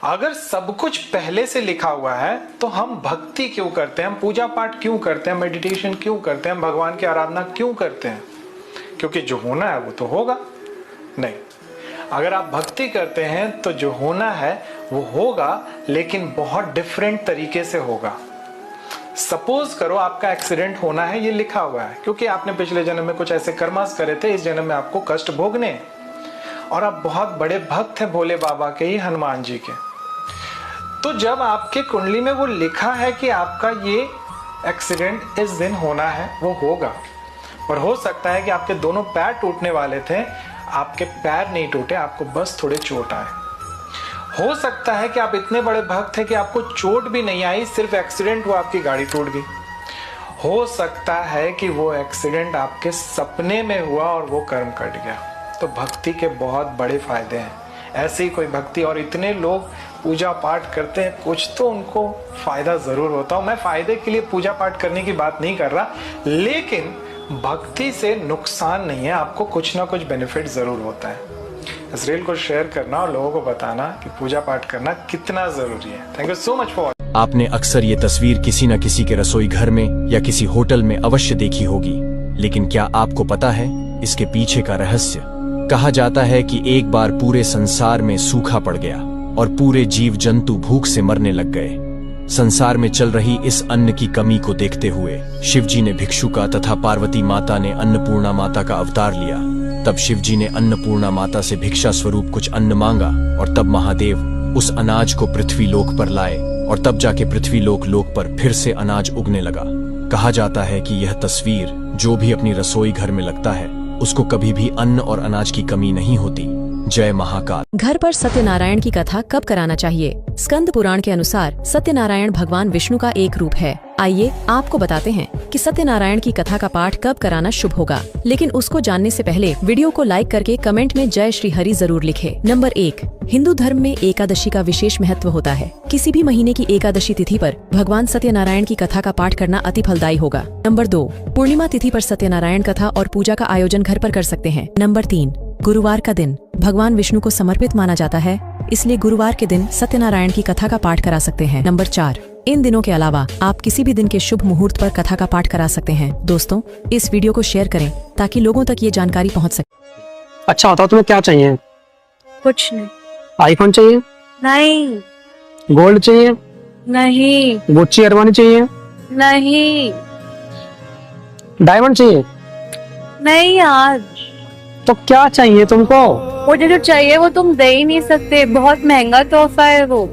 अगर सब कुछ पहले से लिखा हुआ है तो हम भक्ति क्यों करते हैं, हम पूजा पाठ क्यों करते हैं, मेडिटेशन क्यों करते हैं, भगवान की आराधना क्यों करते हैं? क्योंकि जो होना है वो तो होगा नहीं। अगर आप भक्ति करते हैं तो जो होना है वो होगा, लेकिन बहुत डिफरेंट तरीके से होगा। सपोज करो आपका एक्सीडेंट होना है, ये लिखा हुआ है, क्योंकि आपने पिछले जन्म में कुछ ऐसे कर्मास करे थे, इस जन्म में आपको कष्ट भोगने हैं, और आप बहुत बड़े भक्त हैं भोले बाबा के ही, हनुमान जी के। तो जब आपके कुंडली में वो लिखा है कि आपका ये एक्सीडेंट इस दिन होना है, वो होगा। और हो सकता है कि आपके दोनों पैर टूटने वाले थे, आपके पैर नहीं टूटे, आपको बस थोड़े चोट आए। हो सकता है कि आप इतने बड़े भक्त थे कि आपको चोट भी नहीं आई, सिर्फ एक्सीडेंट हुआ, आपकी गाड़ी टूट गई। हो सकता है कि वो एक्सीडेंट आपके सपने में हुआ और वो कर्म कट गया। तो भक्ति के बहुत बड़े फायदे हैं। ऐसे ही कोई भक्ति, और इतने लोग पूजा पाठ करते हैं, कुछ तो उनको फायदा जरूर होता हो। मैं फायदे के लिए पूजा पाठ करने की बात नहीं कर रहा, लेकिन भक्ति से नुकसान नहीं है, आपको कुछ ना कुछ बेनिफिट जरूर होता है। इस रील को शेयर करना और लोगों को बताना कि पूजा पाठ करना कितना जरूरी है। Thank you so much for. आपने अक्सर ये तस्वीर किसी न किसी के रसोई घर में या किसी होटल में अवश्य देखी होगी, लेकिन क्या आपको पता है इसके पीछे का रहस्य? कहा जाता है कि एक बार पूरे संसार में सूखा पड़ गया और पूरे जीव जंतु भूख से मरने लग गए। संसार में चल रही इस अन्न की कमी को देखते हुए शिवजी ने भिक्षुका तथा पार्वती माता ने अन्नपूर्णा माता का अवतार लिया। तब शिवजी ने अन्नपूर्णा माता से भिक्षा स्वरूप कुछ अन्न मांगा, और तब महादेव उस अनाज को पृथ्वी लोक पर लाए, और तब जाके पृथ्वी लोक पर फिर से अनाज उगने लगा। कहा जाता है कि यह तस्वीर जो भी अपनी रसोई घर में लगता है, उसको कभी भी अन्न और अनाज की कमी नहीं होती। जय महाकाल। घर पर सत्यनारायण की कथा कब कराना चाहिए? स्कंद पुराण के अनुसार सत्यनारायण भगवान विष्णु का एक रूप है। आइए आपको बताते हैं कि सत्यनारायण की कथा का पाठ कब कराना शुभ होगा। लेकिन उसको जानने से पहले वीडियो को लाइक करके कमेंट में जय श्री हरि जरूर लिखें। नंबर 1, हिंदू धर्म में एकादशी का विशेष महत्व होता है। किसी भी महीने की एकादशी तिथि पर भगवान सत्यनारायण की कथा का पाठ करना अति फलदायी होगा। नंबर 2, पूर्णिमा तिथि पर सत्यनारायण कथा और पूजा का आयोजन घर पर कर सकते हैं। नंबर 3, गुरुवार का दिन भगवान विष्णु को समर्पित माना जाता है, इसलिए गुरुवार के दिन सत्यनारायण की कथा का पाठ करा सकते हैं। नंबर 4, इन दिनों के अलावा आप किसी भी दिन के शुभ मुहूर्त पर कथा का पाठ करा सकते हैं। दोस्तों, इस वीडियो को शेयर करें ताकि लोगों तक ये जानकारी पहुंच सके। अच्छा बताओ, तुम्हें क्या चाहिए? कुछ नहीं। आईफोन चाहिए? नहीं। गोल्ड चाहिए? नहीं। गुच्ची अरमानी चाहिए? नहीं। डायमंड चाहिए? नहीं यार। तो क्या चाहिए तुमको? मुझे जो चाहिए वो तुम दे ही नहीं सकते, बहुत महंगा तोहफा है वो।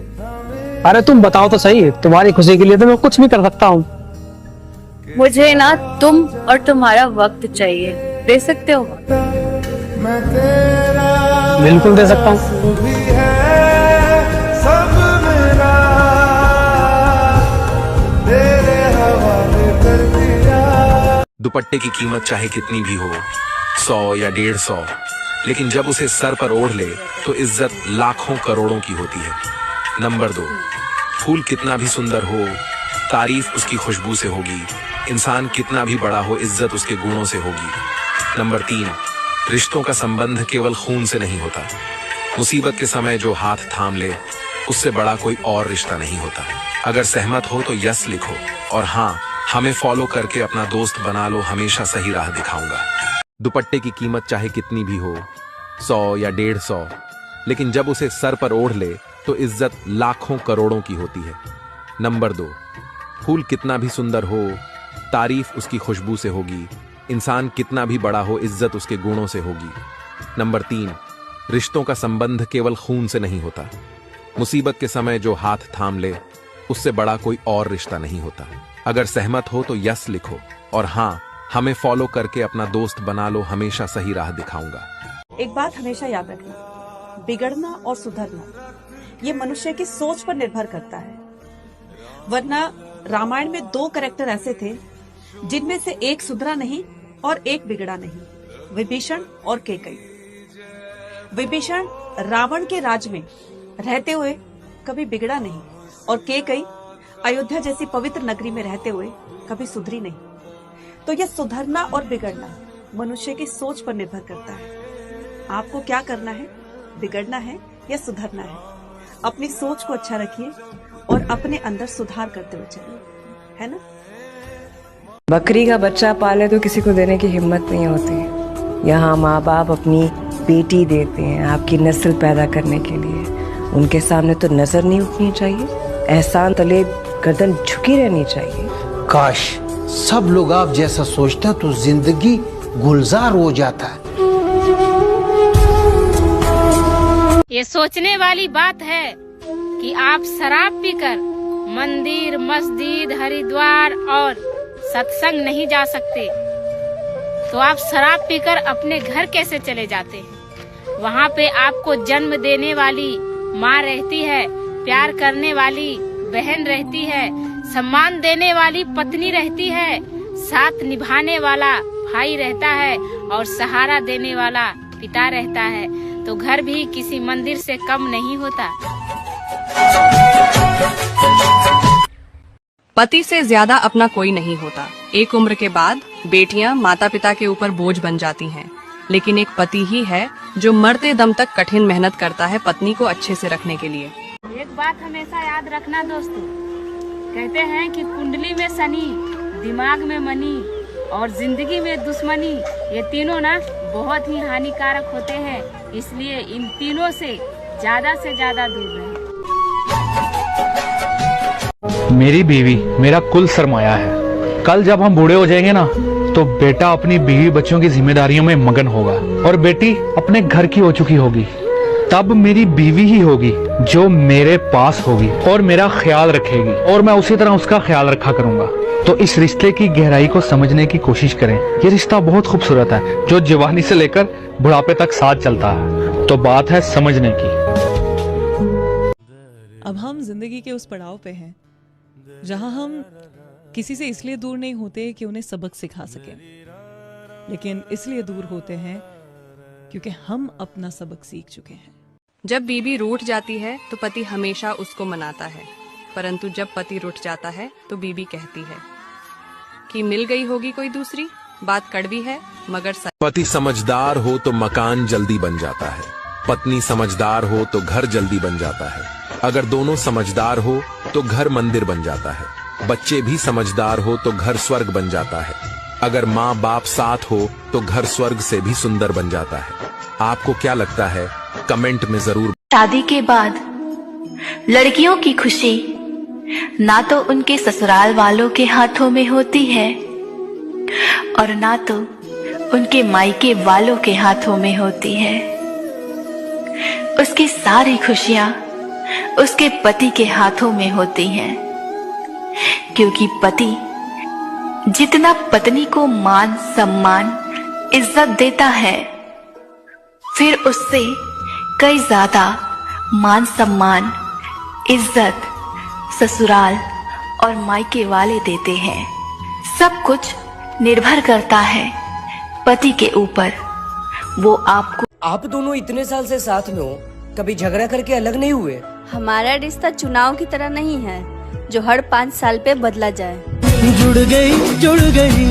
अरे तुम बताओ तो सही, तुम्हारी खुशी के लिए तो मैं कुछ भी कर सकता हूँ। मुझे ना तुम और तुम्हारा वक्त चाहिए, दे सकते हो? बिल्कुल दे सकता हूँ। दुपट्टे की कीमत चाहे कितनी भी हो, 100 या 150, लेकिन जब उसे सर पर ओढ़ ले तो इज्जत लाखों करोड़ों की होती है। नंबर 2, फूल कितना भी सुंदर हो, तारीफ उसकी खुशबू से होगी। इंसान कितना भी बड़ा हो, इज्जत उसके गुणों से होगी। नंबर 3, रिश्तों का संबंध केवल खून से नहीं होता। मुसीबत के समय जो हाथ थाम ले, उससे बड़ा कोई और रिश्ता नहीं होता। अगर सहमत हो तो यस लिखो, और हाँ, हमें फॉलो करके अपना दोस्त बना लो, हमेशा सही राह दिखाऊंगा। दुपट्टे की कीमत चाहे कितनी भी हो, 100 या 150, लेकिन जब उसे सर पर ओढ़ ले तो इज्जत लाखों करोड़ों की होती है। नंबर 2, फूल कितना भी सुंदर हो, तारीफ उसकी खुशबू से होगी। इंसान कितना भी बड़ा हो, इज्जत उसके गुणों से होगी। नंबर 3, रिश्तों का संबंध केवल खून से नहीं होता। मुसीबत के समय जो हाथ थाम ले, उससे बड़ा कोई और रिश्ता नहीं होता। अगर सहमत हो तो यस लिखो, और हाँ, हमें फॉलो करके अपना दोस्त बना लो, हमेशा सही राह दिखाऊंगा। एक बात हमेशा याद रखना, बिगड़ना और सुधरना ये मनुष्य की सोच पर निर्भर करता है। वरना रामायण में 2 कैरेक्टर ऐसे थे जिनमें से एक सुधरा नहीं और एक बिगड़ा नहीं, विभीषण और कैकेयी। विभीषण रावण के राज में रहते हुए कभी बिगड़ा नहीं, और कैकेयी अयोध्या जैसी पवित्र नगरी में रहते हुए कभी सुधरी नहीं। तो यह सुधरना और बिगड़ना मनुष्य की सोच पर निर्भर करता है। आपको क्या करना है, बिगड़ना है या सुधरना है? अपनी सोच को अच्छा रखिए और अपने अंदर सुधार करते हुए चलिए, है ना। बकरी का बच्चा पाले तो किसी को देने की हिम्मत नहीं होती। यहाँ माँ बाप अपनी बेटी देते हैं आपकी नस्ल पैदा करने के लिए। उनके सामने तो नजर नहीं उठनी चाहिए, एहसान तले गर्दन झुकी रहनी चाहिए। काश सब लोग आप जैसा सोचता तो जिंदगी गुलजार हो जाता है। ये सोचने वाली बात है कि आप शराब पीकर मंदिर, मस्जिद, हरिद्वार और सत्संग नहीं जा सकते, तो आप शराब पीकर अपने घर कैसे चले जाते हैं? वहाँ पे आपको जन्म देने वाली माँ रहती है, प्यार करने वाली बहन रहती है, सम्मान देने वाली पत्नी रहती है, साथ निभाने वाला भाई रहता है और सहारा देने वाला पिता रहता है। तो घर भी किसी मंदिर से कम नहीं होता। पति से ज्यादा अपना कोई नहीं होता। एक उम्र के बाद बेटियां माता पिता के ऊपर बोझ बन जाती हैं, लेकिन एक पति ही है जो मरते दम तक कठिन मेहनत करता है पत्नी को अच्छे से रखने के लिए। एक बात हमेशा याद रखना दोस्तों, कहते हैं कि कुंडली में शनि, दिमाग में मनी और जिंदगी में दुश्मनी, ये तीनों ना बहुत ही हानिकारक होते हैं। इसलिए इन तीनों से ज्यादा दूर रहें। मेरी बीवी मेरा कुल सरमाया है। कल जब हम बूढ़े हो जाएंगे ना, तो बेटा अपनी बीवी बच्चों की जिम्मेदारियों में मगन होगा और बेटी अपने घर की हो चुकी होगी। तब मेरी बीवी ही होगी जो मेरे पास होगी और मेरा ख्याल रखेगी, और मैं उसी तरह उसका ख्याल रखा करूंगा। तो इस रिश्ते की गहराई को समझने की कोशिश करें। ये रिश्ता बहुत खूबसूरत है जो जवानी से लेकर बुढ़ापे तक साथ चलता है। तो बात है समझने की। अब हम जिंदगी के उस पड़ाव पे हैं जहां हम किसी से इसलिए दूर नहीं होते कि उन्हें सबक सिखा सकें, लेकिन इसलिए दूर होते हैं क्योंकि हम अपना सबक सीख चुके हैं। जब बीवी रूठ जाती है तो पति हमेशा उसको मनाता है, परंतु जब पति रूठ जाता है तो बीवी कहती है कि मिल गई होगी कोई दूसरी। बात कड़वी है मगर सच। पति समझदार हो तो मकान जल्दी बन जाता है, पत्नी समझदार हो तो घर जल्दी बन जाता है। अगर दोनों समझदार हो तो घर मंदिर बन जाता है, बच्चे भी समझदार हो तो घर स्वर्ग बन जाता है। अगर माँ बाप साथ हो तो घर स्वर्ग से भी सुंदर बन जाता है। आपको क्या लगता है? कमेंट में जरूर। शादी के बाद लड़कियों की खुशी ना तो उनके ससुराल वालों के हाथों में होती है और ना तो उनके मायके वालों के हाथों में होती है। उसकी सारी खुशियां उसके पति के हाथों में होती हैं, क्योंकि पति जितना पत्नी को मान सम्मान इज्जत देता है, फिर उससे कई ज्यादा मान सम्मान इज्जत ससुराल और मायके वाले देते हैं। सब कुछ निर्भर करता है पति के ऊपर। वो आपको। आप दोनों इतने साल से साथ में हो, कभी झगड़ा करके अलग नहीं हुए? हमारा रिश्ता चुनाव की तरह नहीं है जो हर 5 साल पे बदला जाए। जुड़ गई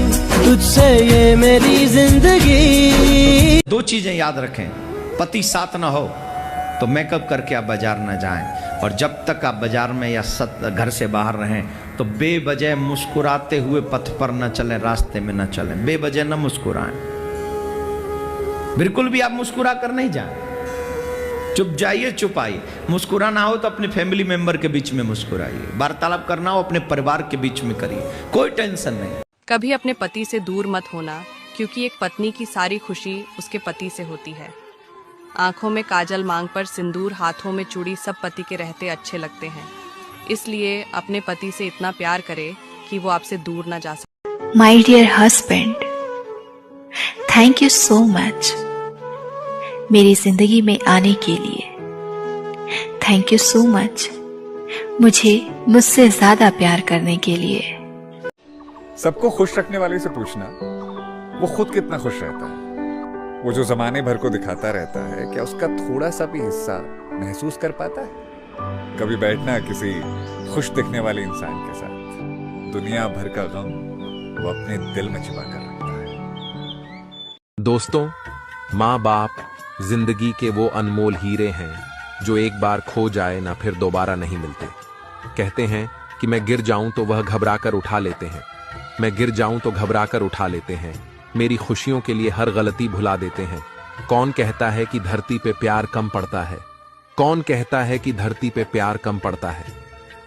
तुझसे ये मेरी जिंदगी। 2 चीजें याद रखें, पति साथ ना हो तो मेकअप करके आप बाजार न जाएं, और जब तक आप बाजार में या घर से बाहर रहें तो बेवजह मुस्कुराते हुए पथ पर न चलें, रास्ते में न चलें, बेवजह न मुस्कुराएं। बिल्कुल भी आप मुस्कुरा कर नहीं जाएं, चुप जाइए, चुप आइए। मुस्कुराना हो तो अपने फैमिली मेंबर के बीच में मुस्कुराइए, वार्तालाप करना हो अपने परिवार के बीच में करिए, कोई टेंशन नहीं। कभी अपने पति से दूर मत होना, क्योंकि एक पत्नी की सारी खुशी उसके पति से होती है। आंखों में काजल, मांग पर सिंदूर, हाथों में चूड़ी सब पति के रहते अच्छे लगते हैं। इसलिए अपने पति से इतना प्यार करे कि वो आपसे दूर ना जा सके। My dear husband, thank you so much मेरी जिंदगी में आने के लिए। थैंक यू सो मच मुझे मुझसे ज्यादा प्यार करने के लिए। सबको खुश रखने वाले से पूछना वो खुद कितना खुश रहता है। वो जो जमाने भर को दिखाता रहता है, क्या उसका थोड़ा सा भी हिस्सा महसूस कर पाता है? कभी बैठना किसी खुश दिखने वाले इंसान के साथ, दुनिया भर का गम वो अपने दिल में छिपा कर रखता है। दोस्तों, माँ बाप जिंदगी के वो अनमोल हीरे हैं जो एक बार खो जाए ना फिर दोबारा नहीं मिलते। कहते हैं कि मैं गिर जाऊं तो वह घबरा कर उठा लेते हैं, मैं गिर जाऊं तो घबरा कर उठा लेते हैं, मेरी खुशियों के लिए हर गलती भुला देते हैं। कौन कहता है कि धरती पे प्यार कम पड़ता है? कौन कहता है कि धरती पे प्यार कम पड़ता है?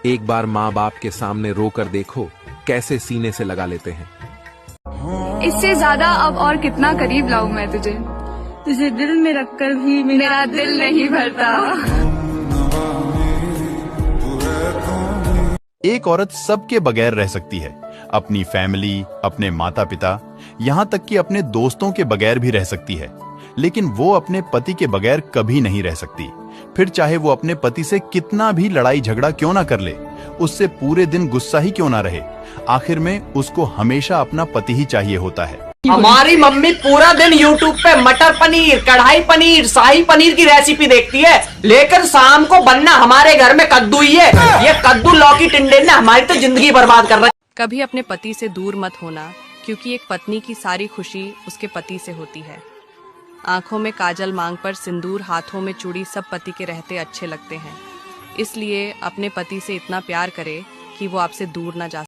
एक बार माँ बाप के सामने रोकर देखो कैसे सीने से लगा लेते हैं। इससे ज्यादा अब और कितना करीब लाऊं मैं तुझे, तुझे दिल में रखकर भी मेरा दिल नहीं भरता। एक औरत सबके बगैर रह सकती है, अपनी फैमिली, अपने माता पिता, यहाँ तक कि अपने दोस्तों के बगैर भी रह सकती है, लेकिन वो अपने पति के बगैर कभी नहीं रह सकती। फिर चाहे वो अपने पति से कितना भी लड़ाई झगड़ा क्यों ना कर ले, उससे पूरे दिन गुस्सा ही क्यों ना रहे, आखिर में उसको हमेशा अपना पति ही चाहिए होता है। हमारी मम्मी पूरा दिन YouTube पे मटर पनीर, कढ़ाई पनीर, शाही पनीर की रेसिपी देखती है, लेकिन शाम को बनना हमारे घर में कद्दू ही है। ये कद्दू लौकी टिंडे ने हमारी तो जिंदगी बर्बाद कर रहा है। कभी अपने पति से दूर मत होना, क्योंकि एक पत्नी की सारी खुशी उसके पति से होती है। आंखों में काजल, मांग पर सिंदूर, हाथों में चूड़ी सब पति के रहते अच्छे लगते हैं। इसलिए अपने पति से इतना प्यार करें कि वो आपसे दूर ना जा